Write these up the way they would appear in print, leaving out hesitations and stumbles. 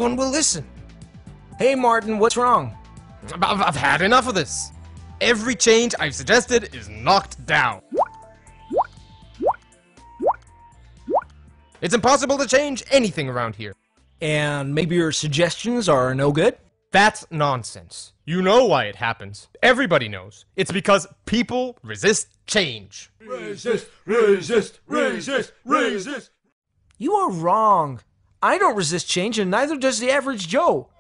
one will listen. Hey Martin, what's wrong? I've had enough of this. Every change I've suggested is knocked down. It's impossible to change anything around here. And maybe your suggestions are no good? That's nonsense. You know why it happens. Everybody knows. It's because people resist change. Resist, resist, resist, resist. You are wrong. I don't resist change, and neither does the average Joe.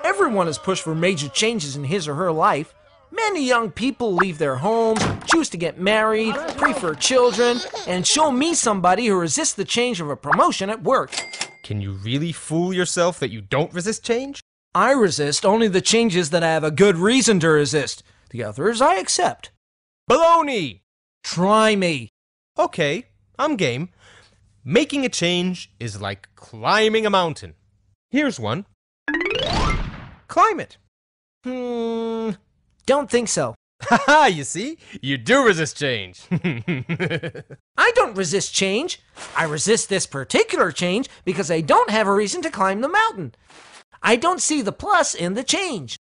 Everyone is pushed for major changes in his or her life. Many young people leave their homes, choose to get married, prefer children, and show me somebody who resists the change of a promotion at work. Can you really fool yourself that you don't resist change? I resist only the changes that I have a good reason to resist. The others I accept. Baloney! Try me. Okay, I'm game. Making a change is like climbing a mountain. Here's one. Climb it. Don't think so. Haha, you see? You do resist change. I don't resist change. I resist this particular change because I don't have a reason to climb the mountain. I don't see the plus in the change.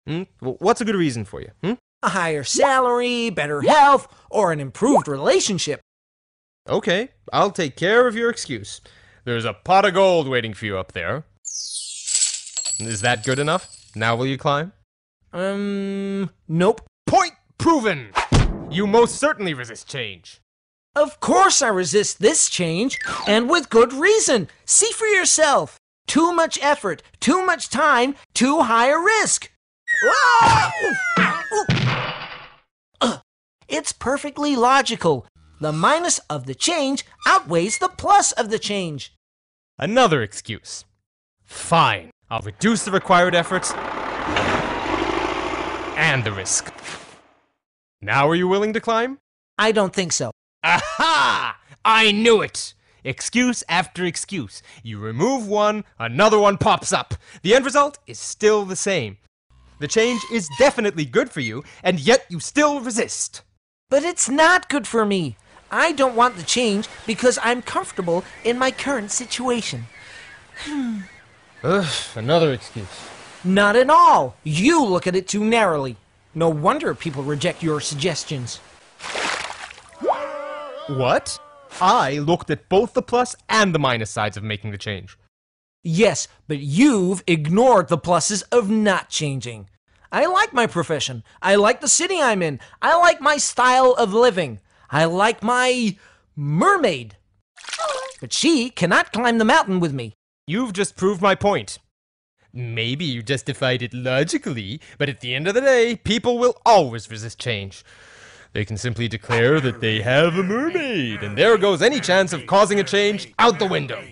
Well, what's a good reason for you? A higher salary, better health, or an improved relationship. Okay, I'll take care of your excuse. There's a pot of gold waiting for you up there. Is that good enough? Now will you climb? Nope. Point proven! You most certainly resist change. Of course I resist this change, and with good reason. See for yourself. Too much effort, too much time, too high a risk. It's perfectly logical. The minus of the change outweighs the plus of the change. Another excuse. Fine, I'll reduce the required efforts and the risk. Now are you willing to climb? I don't think so. Aha! I knew it! Excuse after excuse. You remove one, another one pops up. The end result is still the same. The change is definitely good for you, and yet you still resist. But it's not good for me. I don't want the change because I'm comfortable in my current situation. Another excuse. Not at all. You look at it too narrowly. No wonder people reject your suggestions. What? I looked at both the plus and the minus sides of making the change. Yes, but you've ignored the pluses of not changing. I like my profession. I like the city I'm in. I like my style of living. I like my mermaid. But she cannot climb the mountain with me. You've just proved my point. Maybe you justified it logically, but at the end of the day, people will always resist change. They can simply declare that they have a mermaid, and there goes any chance of causing a change out the window.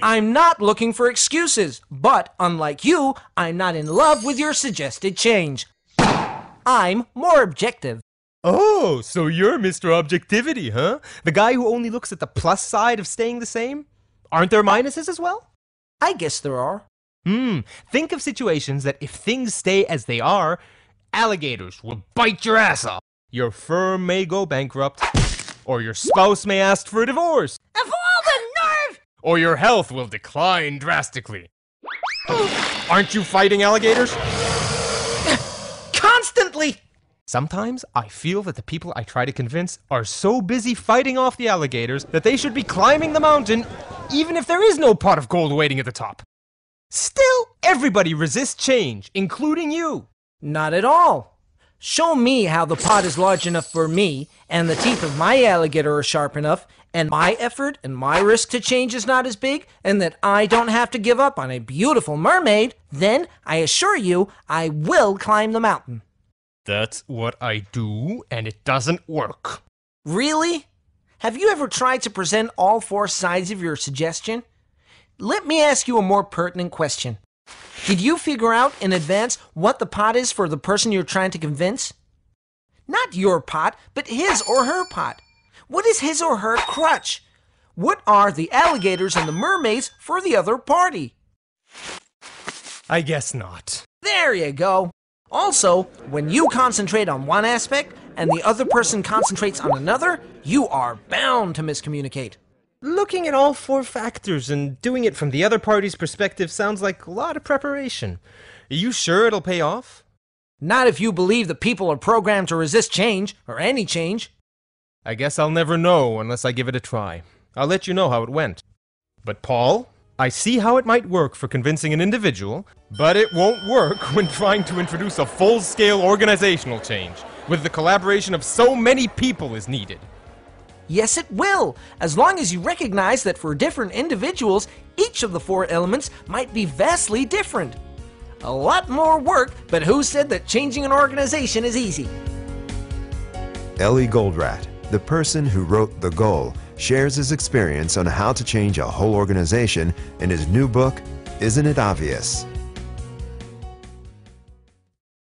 I'm not looking for excuses, but unlike you, I'm not in love with your suggested change. I'm more objective. Oh, so you're Mr. Objectivity, huh? The guy who only looks at the plus side of staying the same? Aren't there minuses as well? I guess there are. Think of situations that if things stay as they are, alligators will bite your ass off. Your firm may go bankrupt, or your spouse may ask for a divorce. Of all the nerve! Or your health will decline drastically. Aren't you fighting alligators? Constantly! Sometimes I feel that the people I try to convince are so busy fighting off the alligators that they should be climbing the mountain even if there is no pot of gold waiting at the top. Still, everybody resists change, including you. Not at all. Show me how the pot is large enough for me, and the teeth of my alligator are sharp enough, and my effort and my risk to change is not as big, and that I don't have to give up on a beautiful mermaid, then, I assure you, I will climb the mountain. That's what I do, and it doesn't work. Really? Have you ever tried to present all four sides of your suggestion? Let me ask you a more pertinent question. Did you figure out in advance what the pot is for the person you're trying to convince? Not your pot, but his or her pot. What is his or her crutch? What are the alligators and the mermaids for the other party? I guess not. There you go. Also, when you concentrate on one aspect and the other person concentrates on another, you are bound to miscommunicate. Looking at all four factors and doing it from the other party's perspective sounds like a lot of preparation. Are you sure it'll pay off? Not if you believe that people are programmed to resist change, or any change. I guess I'll never know unless I give it a try. I'll let you know how it went. But Paul, I see how it might work for convincing an individual, but it won't work when trying to introduce a full-scale organizational change, with the collaboration of so many people is needed. Yes, it will, as long as you recognize that for different individuals, each of the four elements might be vastly different. A lot more work, but who said that changing an organization is easy? Ellie Goldratt, the person who wrote The Goal, shares his experience on how to change a whole organization in his new book, Isn't It Obvious?